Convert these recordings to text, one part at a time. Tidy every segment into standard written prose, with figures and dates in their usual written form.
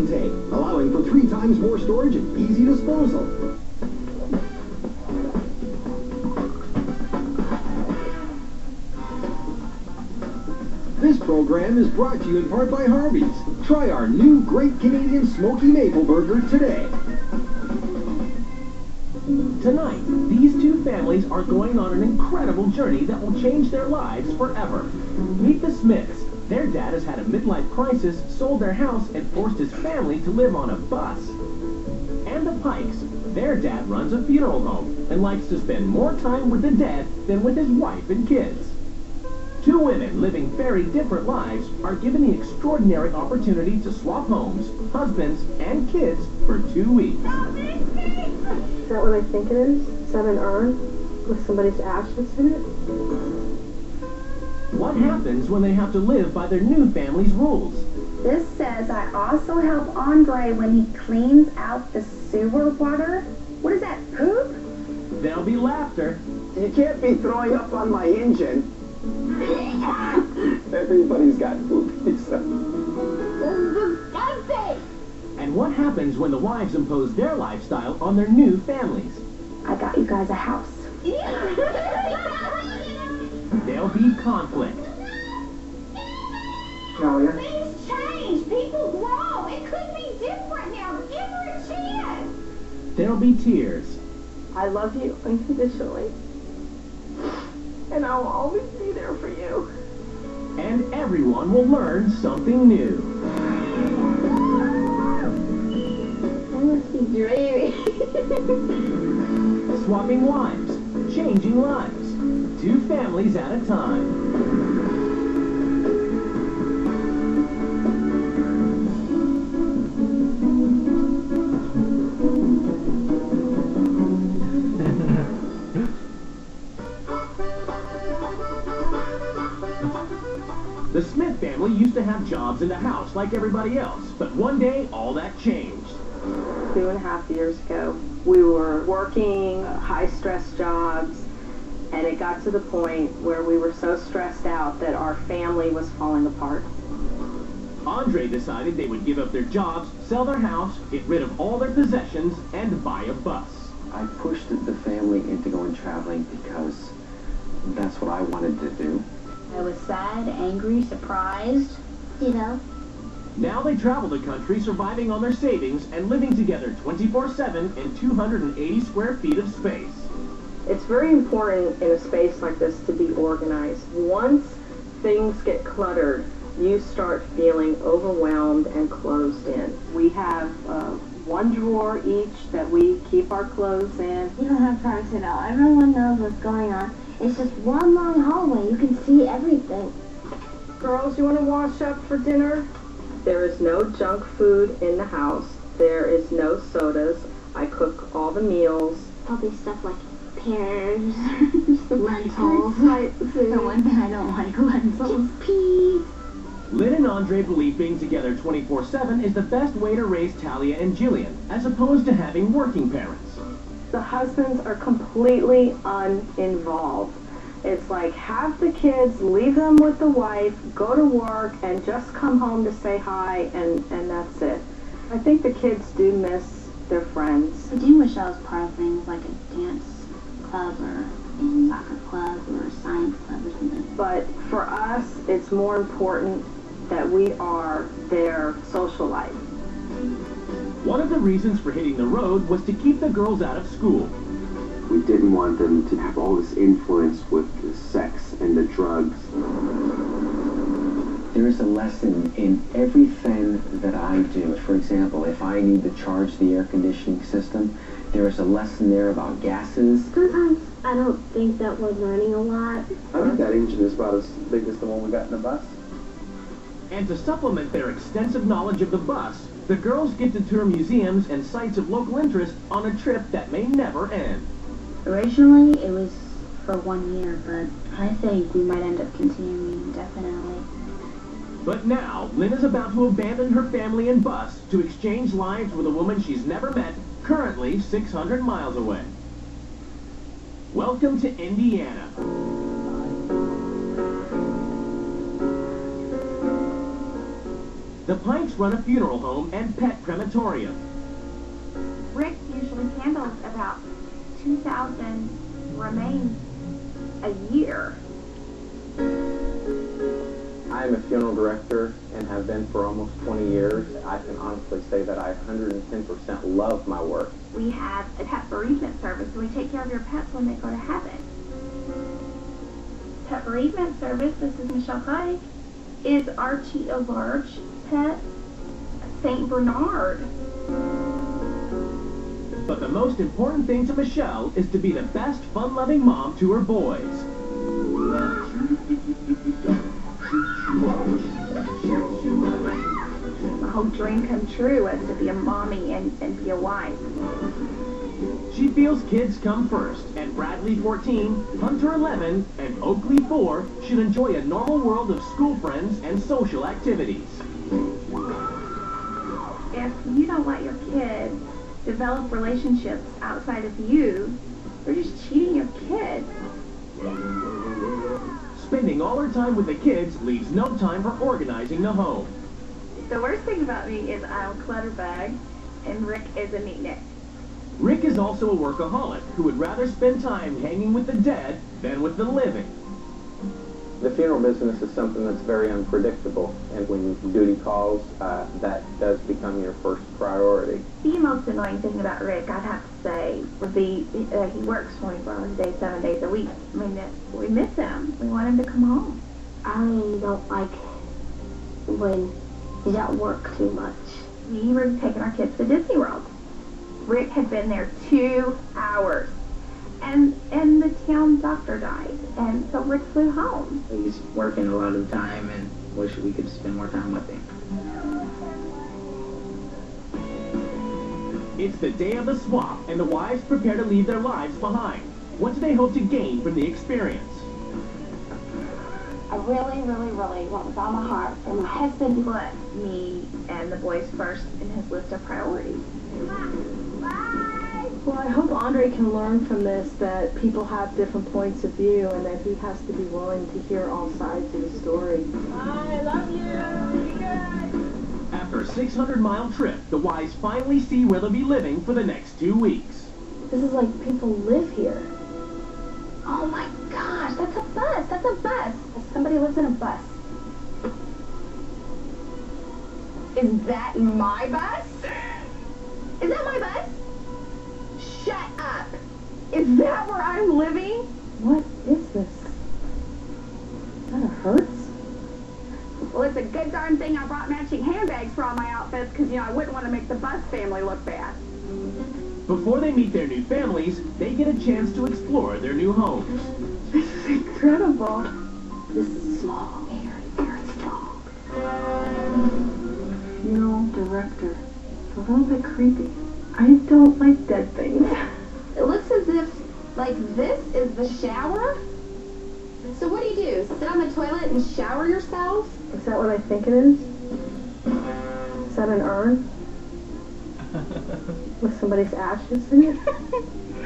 intake, allowing for 3 times more storage and easy disposal. This program is brought to you in part by Harvey's. Try our new Great Canadian Smoky Maple Burger today. Tonight, these two families are going on an incredible journey that will change their lives forever. Meet the Smiths. Their dad has had a midlife crisis, sold their house, and forced his family to live on a bus. And the Pikes. Their dad runs a funeral home and likes to spend more time with the dead than with his wife and kids. Two women living very different lives are given the extraordinary opportunity to swap homes, husbands, and kids for 2 weeks. Is that what I think it is? Is that an urn with somebody's ashes in it? What happens when they have to live by their new family's rules? This says I also help Andre when he cleans out the sewer water. What is that, poop? There'll be laughter. You can't be throwing up on my engine. Everybody's got poop. And what happens when the wives impose their lifestyle on their new families? I got you guys a house. There'll be conflict. Things change. People grow. It could be different now. Give her a chance. There'll be tears. I love you unconditionally. And I will always be there for you. And everyone will learn something new. I must be dreamy. Swapping wives, changing lives, 2 families at a time. The Smith family used to have jobs in the house like everybody else, but one day all that changed. 2.5 years ago, we were working high-stress jobs, and it got to the point where we were so stressed out that our family was falling apart. Andre decided they would give up their jobs, sell their house, get rid of all their possessions, and buy a bus. I pushed the family into going traveling because that's what I wanted to do. I was sad, angry, surprised. Now they travel the country surviving on their savings and living together 24/7 in 280 square feet of space. It's very important in a space like this to be organized. Once things get cluttered, you start feeling overwhelmed and closed in. We have 1 drawer each that we keep our clothes in. You don't have privacy at all. Everyone knows what's going on. It's just one long hallway. You can see everything. Girls, you want to wash up for dinner? There is no junk food in the house. There is no sodas. I cook all the meals. Probably stuff like pears, lentils. The one thing I don't like, lentils. Peas. Lynn and Andre believe being together 24/7 is the best way to raise Talia and Jillian, as opposed to having working parents. The husbands are completely uninvolved. It's like have the kids, leave them with the wife, go to work, and just come home to say hi, and that's it. I think the kids do miss their friends. I do wish I was part of things like a dance club or a soccer club or a science club or something. But for us, it's more important that we are their social life. One of the reasons for hitting the road was to keep the girls out of school. We didn't want them to have all this influence with the sex and the drugs. There is a lesson in everything that I do. For example, if I need to charge the air conditioning system, there is a lesson there about gases. Sometimes I don't think that we're learning a lot. I think that engine is about as big as the one we got in the bus. And to supplement their extensive knowledge of the bus, the girls get to tour museums and sites of local interest on a trip that may never end. Originally, it was for 1 year, but I think we might end up continuing indefinitely. But now, Lynn is about to abandon her family and bus to exchange lives with a woman she's never met, currently 600 miles away. Welcome to Indiana. The Pikes run a funeral home and pet crematorium. Rick usually handles about 2,000 remains a year. I'm a funeral director and have been for almost 20 years. I can honestly say that I 110% love my work. We have a pet bereavement service, so we take care of your pets when they go to heaven. Pet bereavement service, this is Michelle Pike, is Archie a large pet Saint Bernard. But the most important thing to Michelle is to be the best fun-loving mom to her boys. My whole dream come true was to be a mommy and be a wife. She feels kids come first, and Bradley 14, Hunter 11, and Oakley 4 should enjoy a normal world of school friends and social activities. If you don't let your kids develop relationships outside of you, you're just cheating your kid. Spending all her time with the kids leaves no time for organizing the home. The worst thing about me is I'm a clutterbag, and Rick is a neatnik. Rick is also a workaholic who would rather spend time hanging with the dead than with the living. The funeral business is something that's very unpredictable, and when duty calls, that does become your first priority. The most annoying thing about Rick, I'd have to say, would be he works 24 hours a day, 7 days a week. I mean, we miss him. We want him to come home. I don't like when he's at work too much. We were taking our kids to Disney World. Rick had been there 2 hours, and the town doctor died, and so Rick flew home. He's working a lot of the time and wish we could spend more time with him. It's the day of the swap, and the wives prepare to leave their lives behind. What do they hope to gain from the experience? I really, really, really want with all my heart for my husband to Put me and the boys first in his list of priorities. Well, I hope Andre can learn from this that people have different points of view and that he has to be willing to hear all sides of the story. I love you. Be good. After a 600-mile trip, the wives finally see where they'll be living for the next 2 weeks. This is like people live here. Oh my gosh, that's a bus! That's a bus! Somebody lives in a bus. Is that my bus? Is that my bus? Shut up! Is that where I'm living? What is this? Is that a hearse? Well, it's a good darn thing I brought matching handbags for all my outfits because, I wouldn't want to make the bus family look bad. Before they meet their new families, they get a chance to explore their new homes. This is incredible. This is small. Very, very small. Funeral director. It's a little bit creepy. I don't like dead things. It looks as if, this is the shower? So what do? Sit on the toilet and shower yourself? Is that what I think it is? Is that an urn? With somebody's ashes in it?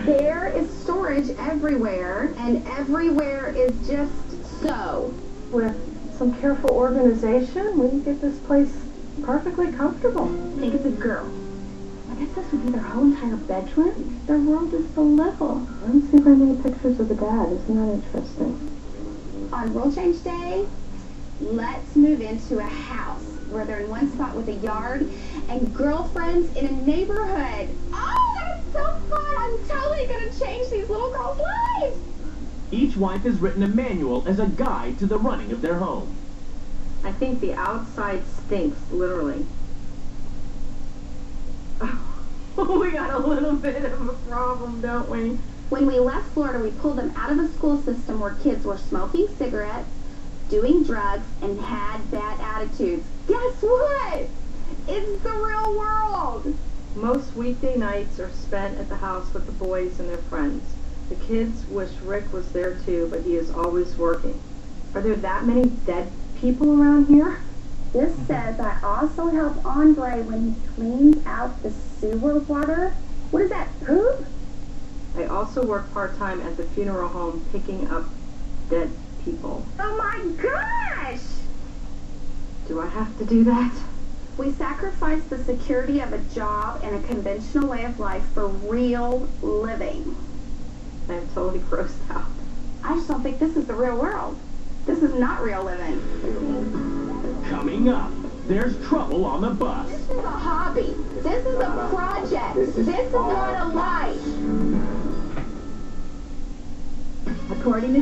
There is storage everywhere, and everywhere is just so. With some careful organization, we can get this place perfectly comfortable. I think it's a girl. I guess this would be their whole entire bedroom. Their world is so little. I don't see very many pictures of the dad. Isn't that interesting? On World Change Day, let's move into a house where they're in one spot with a yard and girlfriends in a neighborhood. Oh, that's so fun! I'm totally gonna change these little girls' lives! Each wife has written a manual as a guide to the running of their home. I think the outside stinks, literally. We got a little bit of a problem, don't we? When we left Florida, we pulled them out of a school system where kids were smoking cigarettes, doing drugs, and had bad attitudes. Guess what? It's the real world! Most weekday nights are spent at the house with the boys and their friends. The kids wish Rick was there too, but he is always working. Are there that many dead people around here? This says I also help Andre when he cleans out the sewer water. What is that, poop? I also work part-time at the funeral home picking up dead people. Oh my gosh! Do I have to do that? We sacrifice the security of a job and a conventional way of life for real living. I'm totally grossed out. I just don't think this is the real world. This is not real living. Coming up, there's trouble on the bus. This is a hobby. This is a project. This is not a life. According to